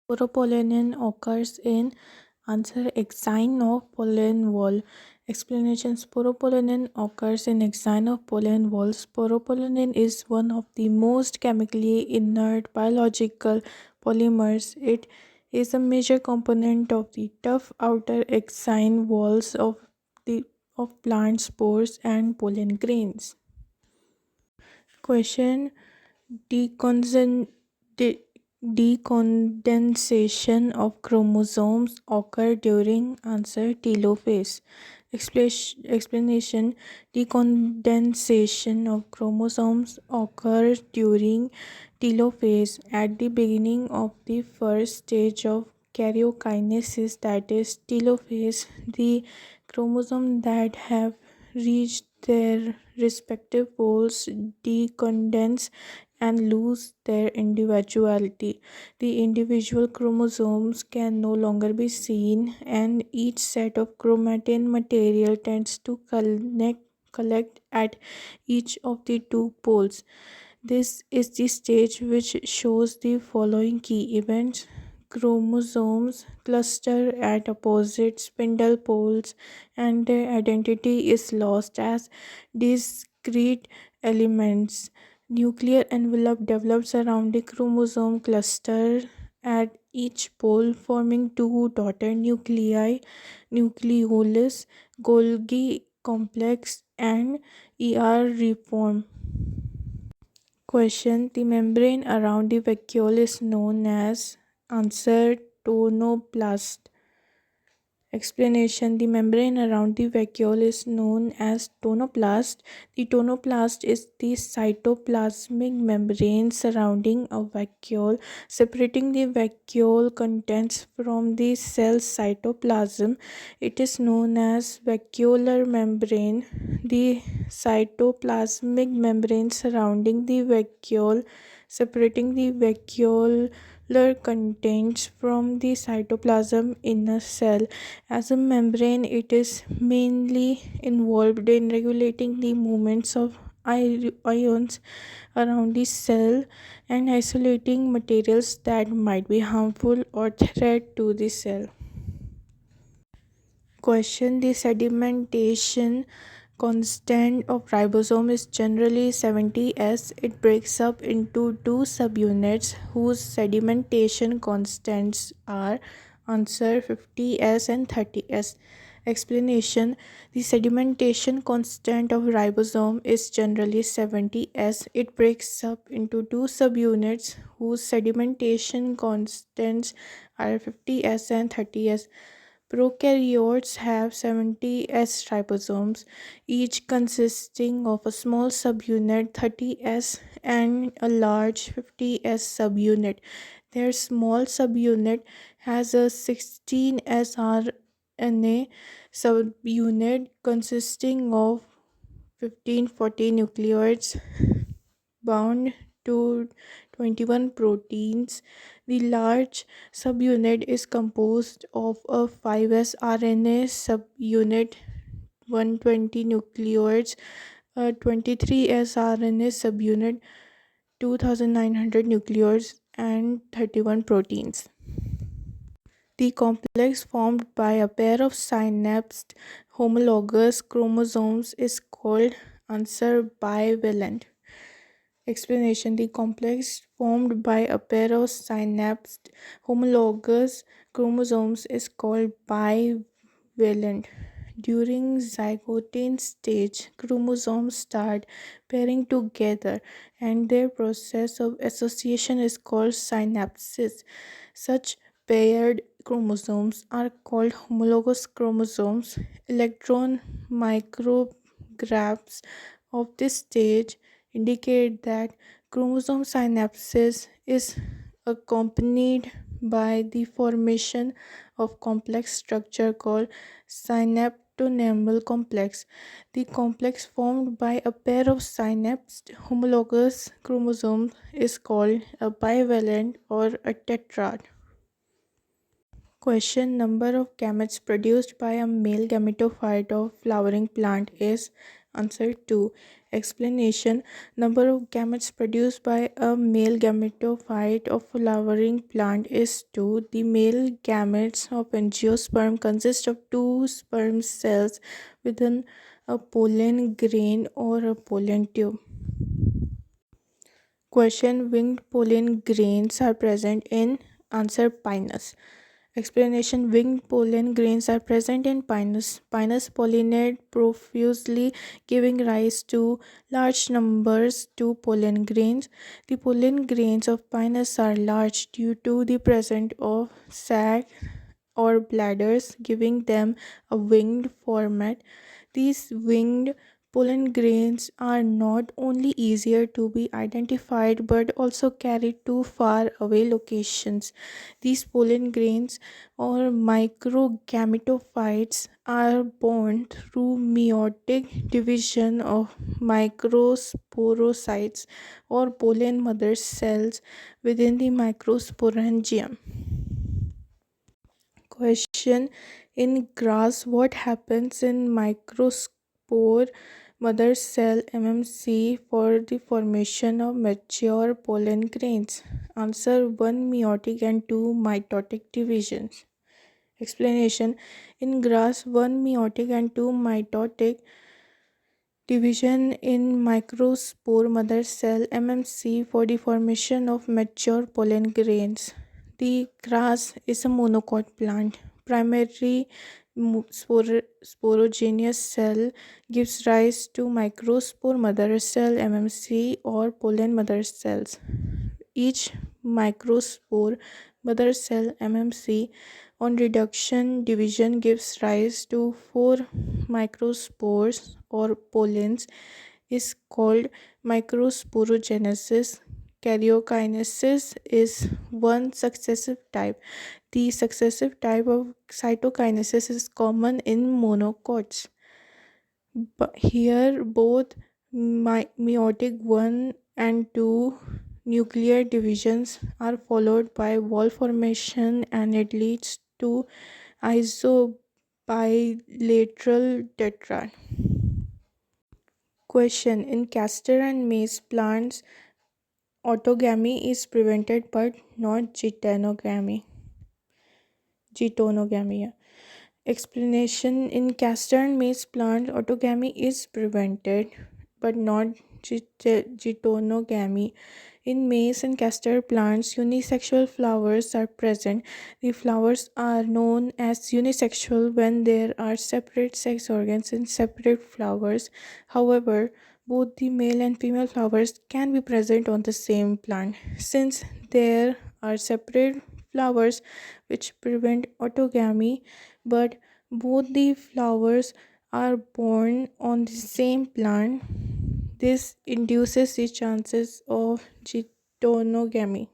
Sporopollenin occurs in answer exine of pollen wall. Explanation: Sporopollenin occurs in exine of pollen wall. Sporopollenin is one of the most chemically inert biological polymers. It is a major component of the tough outer exine walls the of plant spores and pollen grains. Question: Deconsen- de- Decondensation of chromosomes occur during answer telophase. Explanation: Decondensation of chromosomes occurs during telophase at the beginning of the first stage of karyokinesis, that is telophase. The chromosomes that have reached their respective poles decondense and lose their individuality. The individual chromosomes can no longer be seen, and each set of chromatin material tends to collect at each of the two poles. This is the stage which shows the following key events. Chromosomes cluster at opposite spindle poles, and their identity is lost as discrete elements. Nuclear envelope develops around the chromosome cluster at each pole, forming two daughter nuclei, nucleolus, Golgi complex, and ER reform. Question: The membrane around the vacuole is known as answer tonoplast. Explanation: The membrane around the vacuole is known as tonoplast. The tonoplast is the cytoplasmic membrane surrounding a vacuole, separating the vacuole contents from the cell's cytoplasm. It is known as vacuolar membrane. The cytoplasmic membrane surrounding the vacuole, separating the vacuolar contents from the cytoplasm in a cell. As a membrane, it is mainly involved in regulating the movements of ions around the cell and isolating materials that might be harmful or threat to the cell. Question: The sedimentation constant of ribosome is generally 70 s. It breaks up into two subunits whose sedimentation constants are answer 50 s and 30 s. Explanation: The sedimentation constant of ribosome is generally 70 s. It breaks up into two subunits whose sedimentation constants are 50 s and 30 s. Prokaryotes have 70 S ribosomes, each consisting of a small subunit 30S and a large 50S subunit. Their small subunit has a 16S RNA subunit consisting of 1540 nucleoids bound to 21 proteins. The large subunit is composed of a 5s RNA subunit, 120 nucleoids, a 23s RNA subunit, 2900 nucleoids, and 31 proteins. The complex formed by a pair of synapsed homologous chromosomes is called answer bivalent. Explanation: The complex formed by a pair of synapsed homologous chromosomes is called bivalent. During zygote stage, chromosomes start pairing together, and their process of association is called synapsis. Such paired chromosomes are called homologous chromosomes. Electron micrographs of this stage indicate that chromosome synapsis is accompanied by the formation of complex structure called synaptonemal complex. The complex formed by a pair of synapsed homologous chromosomes is called a bivalent or a tetrad. Question: Number of gametes produced by a male gametophyte of flowering plant is answer 2. Explanation: number of gametes produced by a male gametophyte of flowering plant is 2. The male gametes of angiosperm consist of two sperm cells within a pollen grain or a pollen tube. Question: winged pollen grains are present in answer Pinus. Explanation: winged pollen grains are present in Pinus. Pinus pollinate profusely, giving rise to large numbers to pollen grains. The pollen grains of Pinus are large due to the presence of sac or bladders, giving them a winged format. These winged pollen grains are not only easier to be identified but also carried to far away locations. These pollen grains or microgametophytes are born through meiotic division of microsporocytes or pollen mother cells within the microsporangium. Question: in grass, what happens in microspore mother cell MMC for the formation of mature pollen grains? Answer: 1 meiotic and 2 mitotic divisions. Explanation: in grass, 1 meiotic and 2 mitotic division in microspore mother cell MMC for the formation of mature pollen grains. The grass is a monocot plant. Primary sporogenous cell gives rise to microspore mother cell MMC or pollen mother cells. Each microspore mother cell MMC on reduction division gives rise to 4 microspores or pollens is called microsporogenesis. Karyokinesis is one successive type. The successive type of cytokinesis is common in monocots. But here both meiotic 1 and 2 nuclear divisions are followed by wall formation and it leads to isobilateral tetrad. Question: in castor and maize plants, autogamy is prevented but not geitonogamy. Yeah. Explanation: in castor and maize plants, autogamy is prevented but not geitonogamy. In maize and castor plants, unisexual flowers are present. The flowers are known as unisexual when there are separate sex organs in separate flowers. However, both the male and female flowers can be present on the same plant. Since there are separate flowers which prevent autogamy, but both the flowers are born on the same plant, this induces the chances of geitonogamy.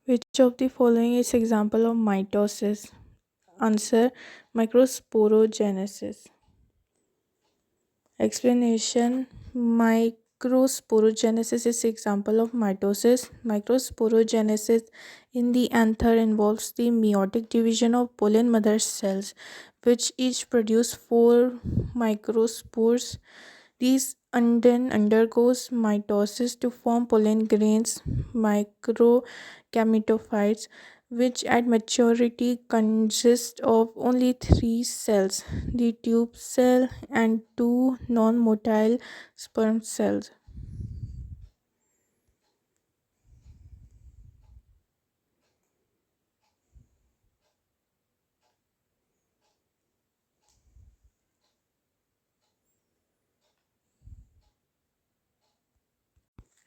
Which of the following is example of mitosis? Answer: microsporogenesis. Explanation: microsporogenesis is example of mitosis. Microsporogenesis in the anther involves the meiotic division of pollen mother cells, which each produce 4 microspores. These then undergoes mitosis to form pollen grains, microgametophytes, which at maturity consist of only 3 cells: the tube cell and 2 non-motile sperm cells.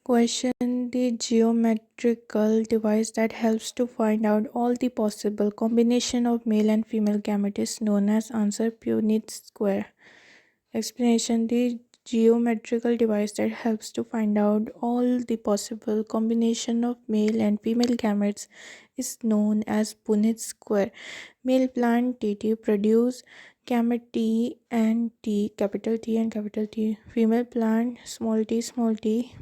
Question: the geometrical device that helps to find out all the possible combination of male and female gamete is known as answer Punnett square. Explanation: the geometrical device that helps to find out all the possible combination of male and female gametes is known as Punnett square. Male plant TT produce gamete T and T, capital T and capital T. Female plant small t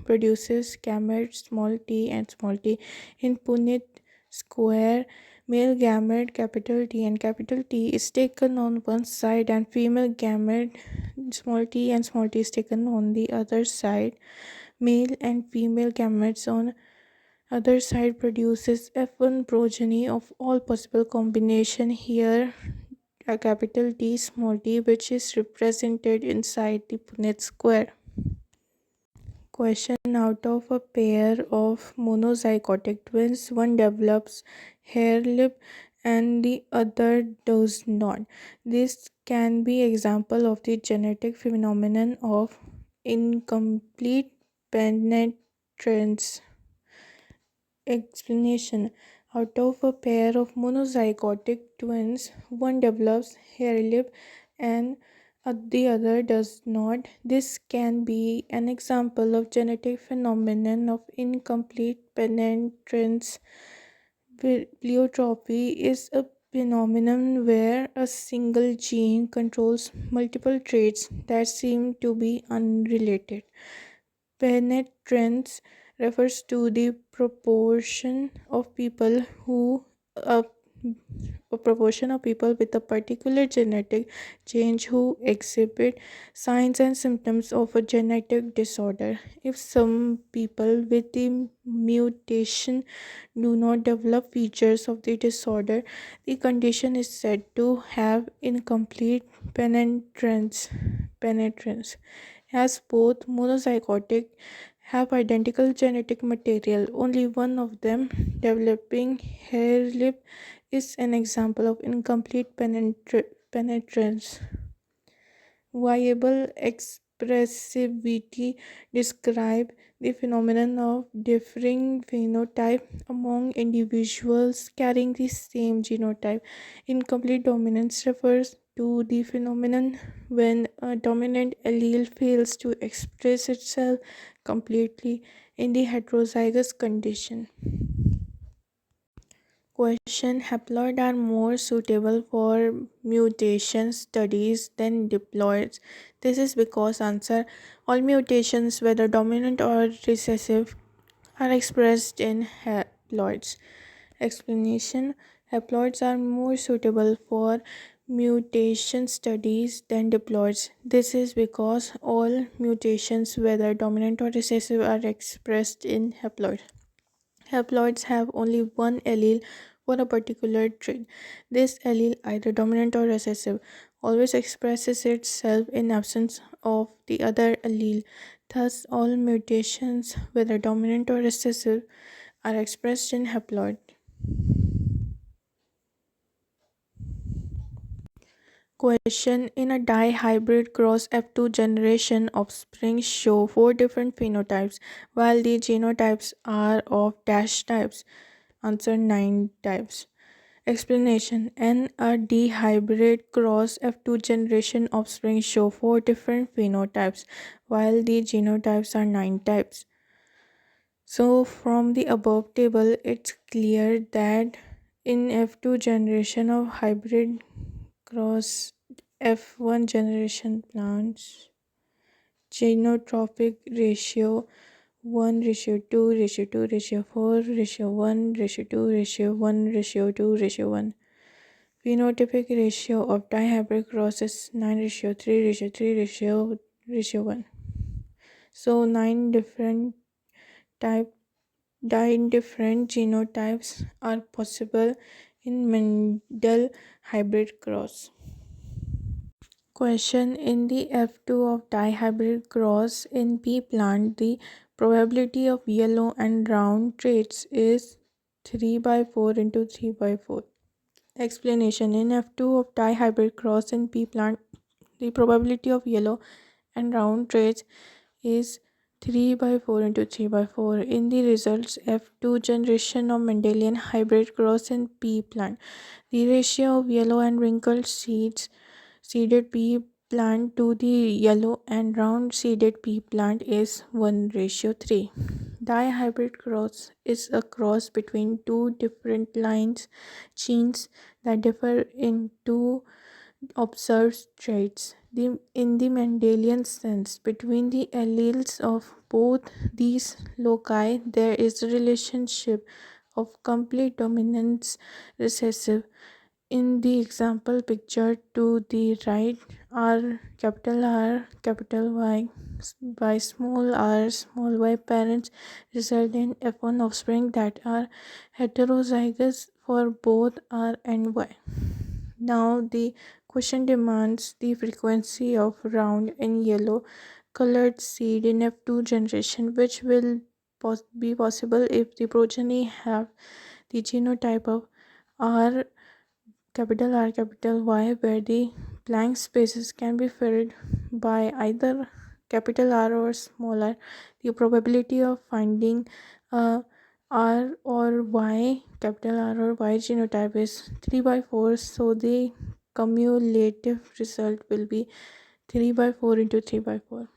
produces gamete small t and small t. In Punnett square, Male gamete capital T and capital T is taken on one side and female gamete small t and small t is taken on the other side. Male and female gametes on other side produces F1 progeny of all possible combination. Here a capital T small t which is represented inside the Punnett square. Question: out of a pair of monozygotic twins, one develops hair lip and the other does not. This can be example of the genetic phenomenon of incomplete penetrance. Explanation: out of a pair of monozygotic twins, one develops hair lip and the other does not. This can be an example of genetic phenomenon of incomplete penetrance. Pleiotropy is a phenomenon where a single gene controls multiple traits that seem to be unrelated. Penetrance refers to the uh, proportion of people with a particular genetic change who exhibit signs and symptoms of a genetic disorder. If some people with the mutation do not develop features of the disorder, the condition is said to have incomplete penetrance. As both monozygotic have identical genetic material, only one of them developing hair lip is an example of incomplete penetrance. Viable expressivity describe the phenomenon of differing phenotype among individuals carrying the same genotype. Incomplete dominance refers to the phenomenon when a dominant allele fails to express itself completely in the heterozygous condition. Question: haploids are more suitable for mutation studies than diploids. This is because answer: all mutations, whether dominant or recessive, are expressed in haploids. Explanation: haploids are more suitable for mutation studies than diploids. This is because all mutations, whether dominant or recessive, are expressed in haploids. Haploids have only one allele for a particular trait. This allele, either dominant or recessive, always expresses itself in absence of the other allele. Thus, all mutations, whether dominant or recessive, are expressed in haploid. Question: in a dihybrid cross, F2 generation offspring show four different phenotypes, while the genotypes are of dash types. Answer: 9 types. Explanation: in a dihybrid cross, F2 generation offspring show four different phenotypes, while the genotypes are 9 types. So, from the above table, it's clear that in F2 generation of hybrid cross F1 generation plants, genotropic ratio 1 ratio 2 ratio 2 ratio 4 ratio 1 ratio 2 ratio 1 ratio 2 ratio 1. Phenotypic ratio of dihybrid cross is 9 ratio 3 ratio 3 ratio 1. So type 9 different genotypes are possible in Mendel hybrid cross. Question: in the F2 of dihybrid cross in pea plant, the probability of yellow and round traits is 3 by 4 into 3 by 4. Explanation: in F2 of dihybrid cross in pea plant, the probability of yellow and round traits is 3 by 4 into 3 by 4. In the results, F2 generation of Mendelian hybrid cross in pea plant, the ratio of yellow and wrinkled seeded pea plant to the yellow and round seeded pea plant is 1 ratio 3. Dihybrid cross is a cross between two different genes that differ in two observed traits. In the Mendelian sense, between the alleles of both these loci, there is a relationship of complete dominance recessive. In the example pictured to the right, R, capital Y, by small r, small y parents result in F1 offspring that are heterozygous for both R and Y. Now the question demands the frequency of round and yellow colored seed in F2 generation, which will be possible if the progeny have the genotype of R, capital Y, where the blank spaces can be filled by either capital R or small r. The probability of finding a R or Y, capital R or Y genotype is 3 by 4, so the cumulative result will be 3 by 4 into 3 by 4.